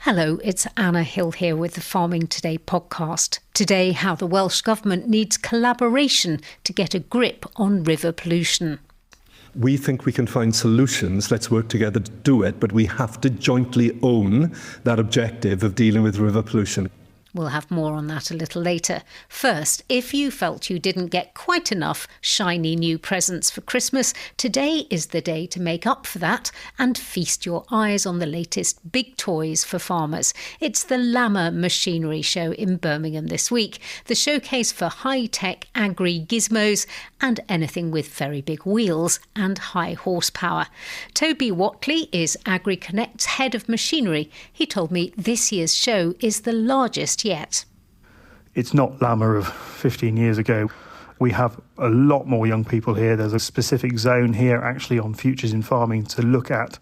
Hello, it's Anna Hill here with the Farming Today podcast. Today, how the Welsh Government needs collaboration to get a grip on river pollution. We think we can find solutions. Let's work together to do it, but we have to jointly own that objective of dealing with river pollution. We'll have more on that a little later. First, if you felt you didn't get quite enough shiny new presents for Christmas, today is the day to make up for that and feast your eyes on the latest big toys for farmers. It's the Lamma machinery show in Birmingham this week, the showcase for high-tech agri-gizmos and anything with very big wheels and high horsepower. Toby Watley is AgriConnect's head of machinery. He told me this year's show is the largest yet. It's not Lamma of 15 years ago. We have a lot more young people here. There's a specific zone here actually on Futures in Farming to look at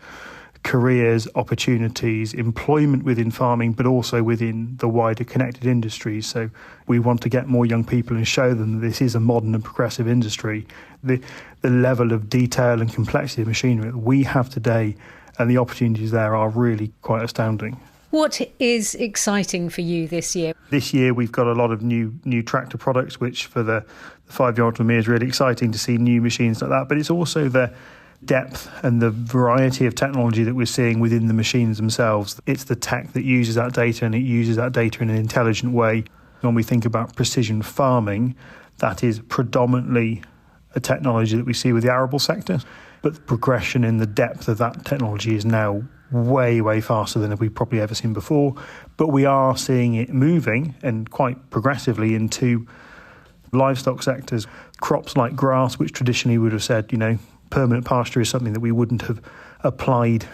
careers, opportunities, employment within farming, but also within the wider connected industries. So we want to get more young people and show them that this is a modern and progressive industry. The level of detail and complexity of machinery that we have today and the opportunities there are really quite astounding. What is exciting for you this year? This year we've got a lot of new tractor products, which for the 5-year-old me is really exciting to see new machines like that. But it's also the depth and the variety of technology that we're seeing within the machines themselves. It's the tech that uses that data, and it uses that data in an intelligent way. When we think about precision farming, that is predominantly a technology that we see with the arable sector. But the progression in the depth of that technology is now way faster than we've probably ever seen before. But we are seeing it moving, and quite progressively, into livestock sectors. Crops like grass, which traditionally would have said, permanent pasture is something that we wouldn't have applied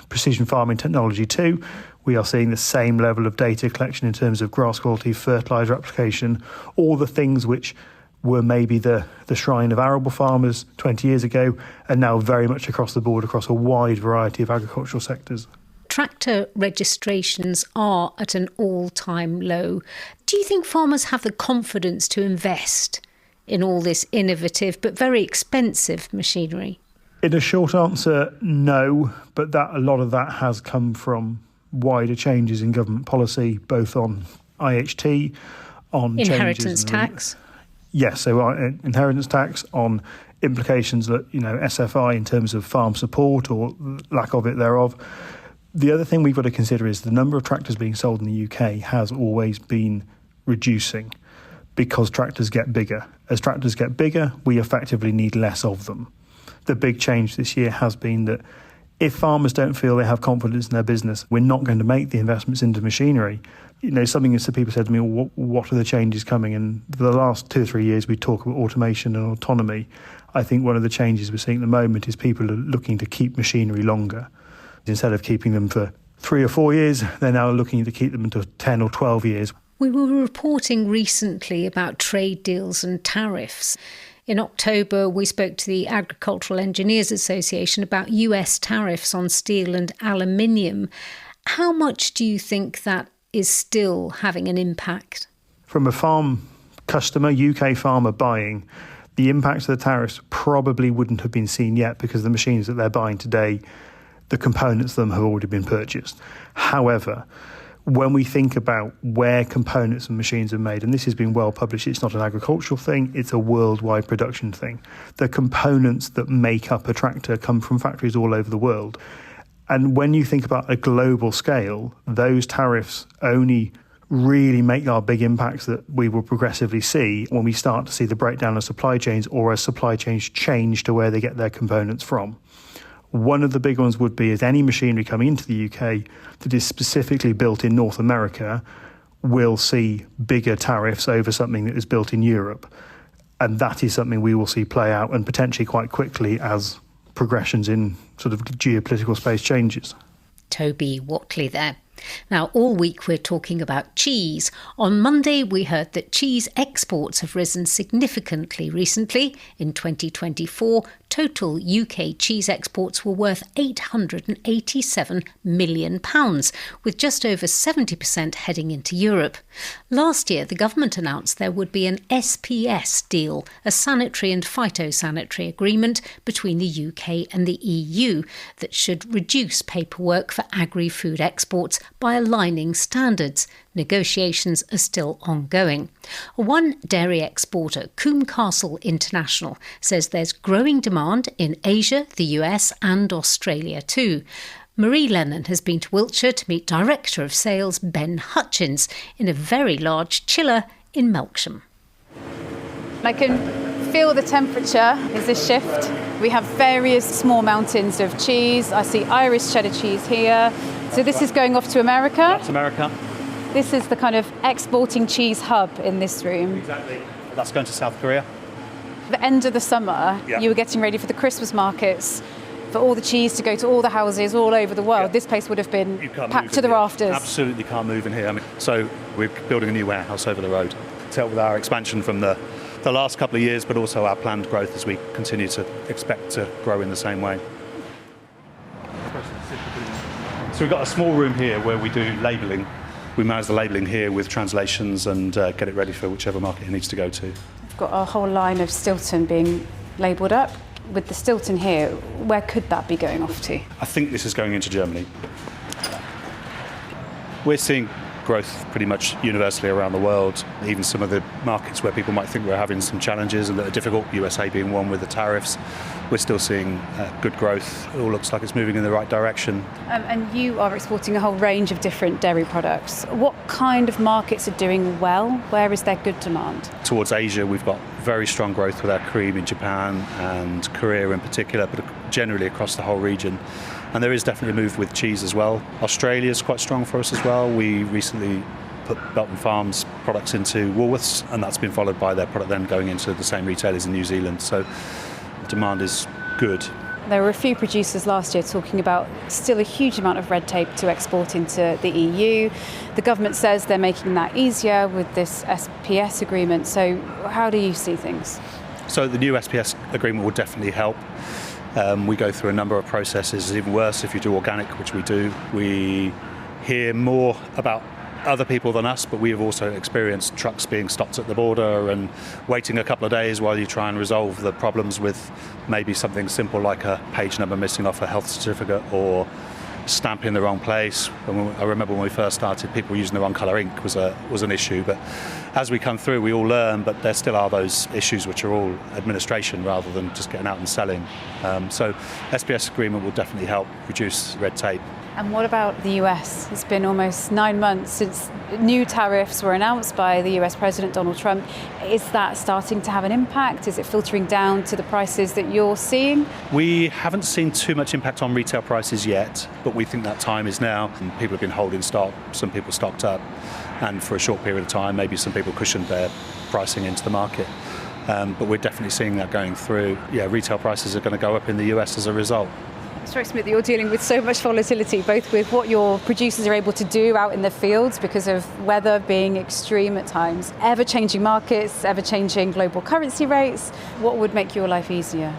precision farming technology to. We are seeing the same level of data collection in terms of grass quality, fertiliser application, all the things which were maybe the shrine of arable farmers 20 years ago, and now very much across the board, across a wide variety of agricultural sectors. Tractor registrations are at an all-time low. Do you think farmers have the confidence to invest in all this innovative but very expensive machinery? In a short answer, no, but a lot of that has come from wider changes in government policy, both on IHT, on inheritance tax. Yes, so inheritance tax, on implications that, SFI in terms of farm support or lack of it thereof. The other thing we've got to consider is the number of tractors being sold in the UK has always been reducing because tractors get bigger. As tractors get bigger, we effectively need less of them. The big change this year has been that if farmers don't feel they have confidence in their business, we're not going to make the investments into machinery. Something that people said to me, what are the changes coming? And for the last 2 or 3 years, we talk about automation and autonomy. I think one of the changes we're seeing at the moment is people are looking to keep machinery longer. Instead of keeping them for 3 or 4 years, they're now looking to keep them until 10 or 12 years. We were reporting recently about trade deals and tariffs. In October, we spoke to the Agricultural Engineers Association about US tariffs on steel and aluminium. How much do you think that is still having an impact? From a farm customer, UK farmer buying, the impact of the tariffs probably wouldn't have been seen yet because the machines that they're buying today, the components of them have already been purchased. However, when we think about where components and machines are made, and this has been well published, it's not an agricultural thing, it's a worldwide production thing. The components that make up a tractor come from factories all over the world. And when you think about a global scale, those tariffs only really make our big impacts that we will progressively see when we start to see the breakdown of supply chains, or as supply chains change to where they get their components from. One of the big ones would be is any machinery coming into the UK that is specifically built in North America will see bigger tariffs over something that is built in Europe. And that is something we will see play out, and potentially quite quickly, as progressions in sort of geopolitical space changes. Toby Watley there. Now, all week we're talking about cheese. On Monday, we heard that cheese exports have risen significantly recently. In 2024, total UK cheese exports were worth £887 million, with just over 70% heading into Europe. Last year, the government announced there would be an SPS deal, a sanitary and phytosanitary agreement between the UK and the EU that should reduce paperwork for agri-food exports by aligning standards. Negotiations are still ongoing. One dairy exporter, Coombe Castle International, says there's growing demand in Asia, the US and Australia too. Marie Lennon has been to Wiltshire to meet Director of Sales Ben Hutchins in a very large chiller in Melksham. I can feel the temperature is a shift. We have various small mountains of cheese. I see Irish cheddar cheese here. So this is going off to America? That's America. This is the kind of exporting cheese hub in this room. Exactly. That's going to South Korea. At the end of the summer, you were getting ready for the Christmas markets, for all the cheese to go to all the houses all over the world. This place would have been packed to the rafters. Absolutely can't move in here. So we're building a new warehouse over the road to help with our expansion from the last couple of years, but also our planned growth as we continue to expect to grow in the same way. So we've got a small room here where we do labelling. We manage the labelling here with translations and get it ready for whichever market it needs to go to. We've got a whole line of Stilton being labelled up. With the Stilton here, where could that be going off to? I think this is going into Germany. We're seeing growth pretty much universally around the world. Even some of the markets where people might think we're having some challenges and that are difficult, USA being one with the tariffs, we're still seeing good growth. It all looks like it's moving in the right direction. And you are exporting a whole range of different dairy products. What kind of markets are doing well? Where is there good demand? Towards Asia, we've got very strong growth with our cream in Japan and Korea in particular, but generally across the whole region. And there is definitely a move with cheese as well. Australia is quite strong for us as well. We recently put Belton Farms products into Woolworths, and that's been followed by their product then going into the same retailers in New Zealand. So demand is good. There were a few producers last year talking about still a huge amount of red tape to export into the EU. The government says they're making that easier with this SPS agreement. So how do you see things? So the new SPS agreement will definitely help. We go through a number of processes. It's even worse if you do organic, which we do. We hear more about other people than us, but we have also experienced trucks being stopped at the border and waiting a couple of days while you try and resolve the problems with maybe something simple like a page number missing off a health certificate or stamp in the wrong place. I remember when we first started, people using the wrong colour ink was an issue, but as we come through we all learn, but there still are those issues which are all administration rather than just getting out and selling. So SPS agreement will definitely help reduce red tape. And what about the US? It's been almost 9 months since new tariffs were announced by the US President Donald Trump. Is that starting to have an impact? Is it filtering down to the prices that you're seeing? We haven't seen too much impact on retail prices yet, but we think that time is now. People have been holding stock, some people stocked up, and for a short period of time, maybe some people cushioned their pricing into the market. But we're definitely seeing that going through. Yeah, retail prices are going to go up in the US as a result. It strikes me that you're dealing with so much volatility, both with what your producers are able to do out in the fields because of weather being extreme at times, ever-changing markets, ever-changing global currency rates. What would make your life easier?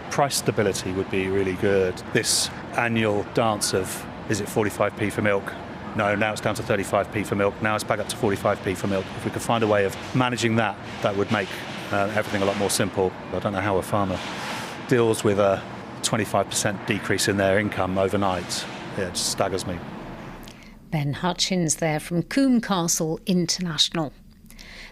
Price stability would be really good. This annual dance of, is it 45p for milk? No, now it's down to 35p for milk. Now it's back up to 45p for milk. If we could find a way of managing that, that would make everything a lot more simple. I don't know how a farmer deals with a 25% decrease in their income overnight. Yeah, it just staggers me. Ben Hutchins there from Coombe Castle International.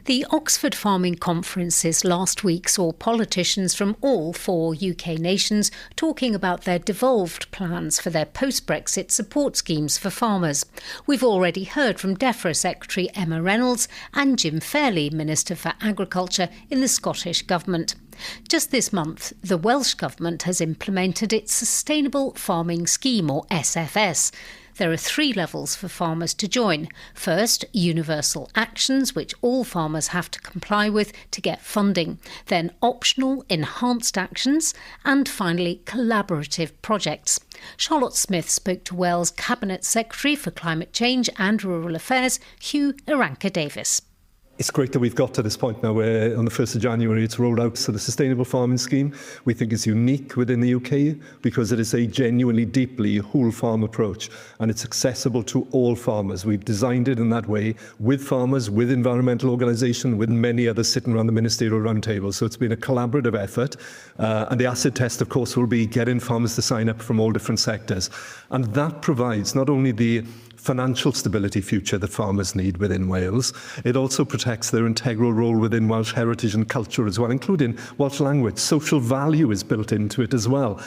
The Oxford Farming Conferences last week saw politicians from all 4 UK nations talking about their devolved plans for their post-Brexit support schemes for farmers. We've already heard from DEFRA Secretary Emma Reynolds and Jim Fairley, Minister for Agriculture in the Scottish Government. Just this month, the Welsh Government has implemented its Sustainable Farming Scheme, or SFS. There are 3 levels for farmers to join. First, universal actions, which all farmers have to comply with to get funding. Then optional enhanced actions. And finally, collaborative projects. Charlotte Smith spoke to Wales Cabinet Secretary for Climate Change and Rural Affairs, Hugh Irranca-Davies. It's great that we've got to this point now where on the 1st of January it's rolled out. So the Sustainable Farming Scheme, we think is unique within the UK because it is a genuinely deeply whole farm approach and it's accessible to all farmers. We've designed it in that way with farmers, with environmental organisations, with many others sitting around the ministerial roundtable. So it's been a collaborative effort. And the acid test, of course, will be getting farmers to sign up from all different sectors. And that provides not only the financial stability future that farmers need within Wales. It also protects their integral role within Welsh heritage and culture as well, including Welsh language. Social value is built into it as well.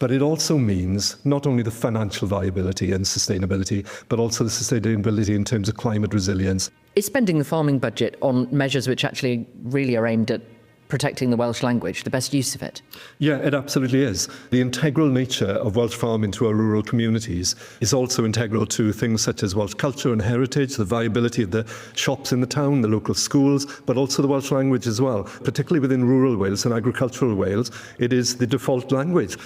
But it also means not only the financial viability and sustainability, but also the sustainability in terms of climate resilience. Is spending the farming budget on measures which actually really are aimed at protecting the Welsh language the best use of it? Yeah, it absolutely is. The integral nature of Welsh farming to our rural communities is also integral to things such as Welsh culture and heritage, the viability of the shops in the town, the local schools, but also the Welsh language as well. Particularly within rural Wales and agricultural Wales, it is the default language.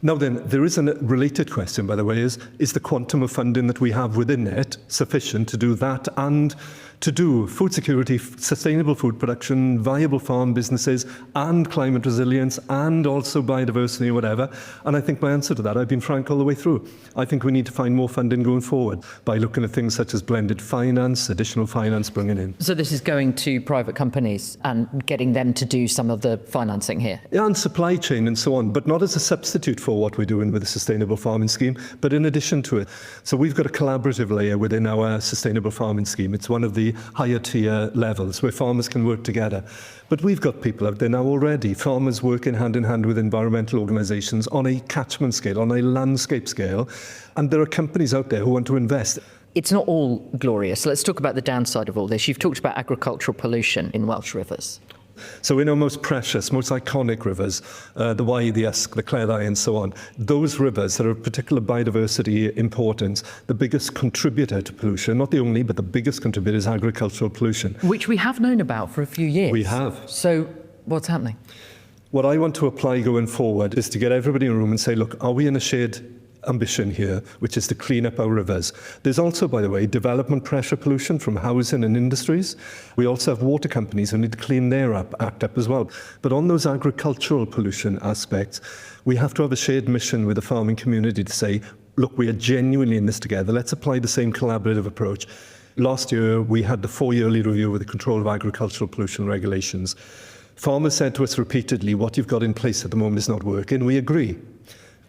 Now then, there is a related question, by the way, is the quantum of funding that we have within it sufficient to do that and to do food security, sustainable food production, viable farm businesses, and climate resilience, and also biodiversity or whatever? And I think my answer to that, I've been frank all the way through. I think we need to find more funding going forward by looking at things such as blended finance, additional finance bringing in. So this is going to private companies and getting them to do some of the financing here? Yeah, and supply chain and so on, but not as a substitute for what we're doing with the Sustainable Farming Scheme, but in addition to it. So we've got a collaborative layer within our Sustainable Farming Scheme. It's one of the higher tier levels where farmers can work together. But we've got people out there now already, farmers working hand in hand with environmental organisations on a catchment scale, on a landscape scale, and there are companies out there who want to invest. It's not all glorious. Let's talk about the downside of all this. You've talked about agricultural pollution in Welsh rivers. So in our most precious, most iconic rivers, the Wye, the Usk, the Cleddau and so on, those rivers that are of particular biodiversity importance, the biggest contributor to pollution, not the only, but the biggest contributor is agricultural pollution. Which we have known about for a few years. We have. So what's happening? What I want to apply going forward is to get everybody in a room and say, look, are we in a shared ambition here, which is to clean up our rivers? There's also, by the way, development pressure pollution from housing and industries. We also have water companies who need to clean their act up as well. But on those agricultural pollution aspects, we have to have a shared mission with the farming community to say, look, we are genuinely in this together. Let's apply the same collaborative approach. Last year, we had the 4-yearly review with the control of agricultural pollution regulations. Farmers said to us repeatedly, what you've got in place at the moment is not working. We agree.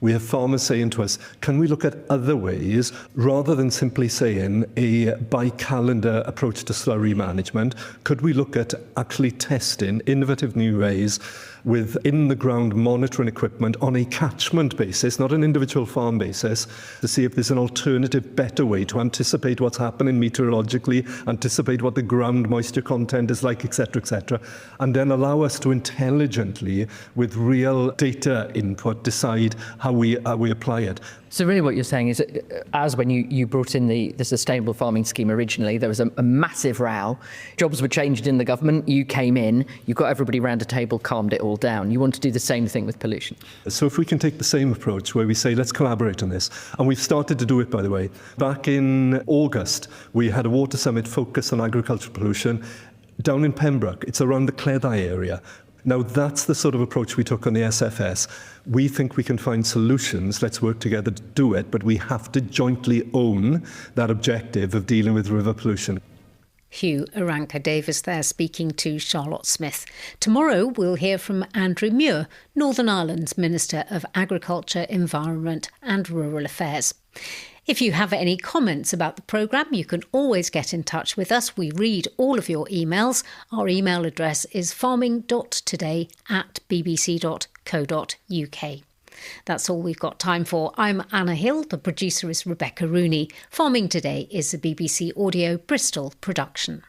We have farmers saying to us, can we look at other ways rather than simply saying a by-calendar approach to slurry management? Could we look at actually testing innovative new ways with in-the-ground monitoring equipment on a catchment basis, not an individual farm basis, to see if there's an alternative, better way to anticipate what's happening meteorologically, anticipate what the ground moisture content is like, etc., and then allow us to intelligently, with real data input, decide how we apply it. So really what you're saying is, as when you brought in the Sustainable Farming Scheme originally, there was a massive row. Jobs were changed in the government, you came in, you got everybody around a table, calmed it all down. You want to do the same thing with pollution. So if we can take the same approach where we say, let's collaborate on this, and we've started to do it, by the way. Back in August, we had a water summit focused on agricultural pollution down in Pembroke. It's around the Cleddau area. Now, that's the sort of approach we took on the SFS. We think we can find solutions. Let's work together to do it, but we have to jointly own that objective of dealing with river pollution. Hugh Irranca-Davies there speaking to Charlotte Smith. Tomorrow we'll hear from Andrew Muir, Northern Ireland's Minister of Agriculture, Environment and Rural Affairs. If you have any comments about the programme, you can always get in touch with us. We read all of your emails. Our email address is farming.today@bbc.co.uk. That's all we've got time for. I'm Anna Hill. The producer is Rebecca Rooney. Farming Today is a BBC Audio Bristol production.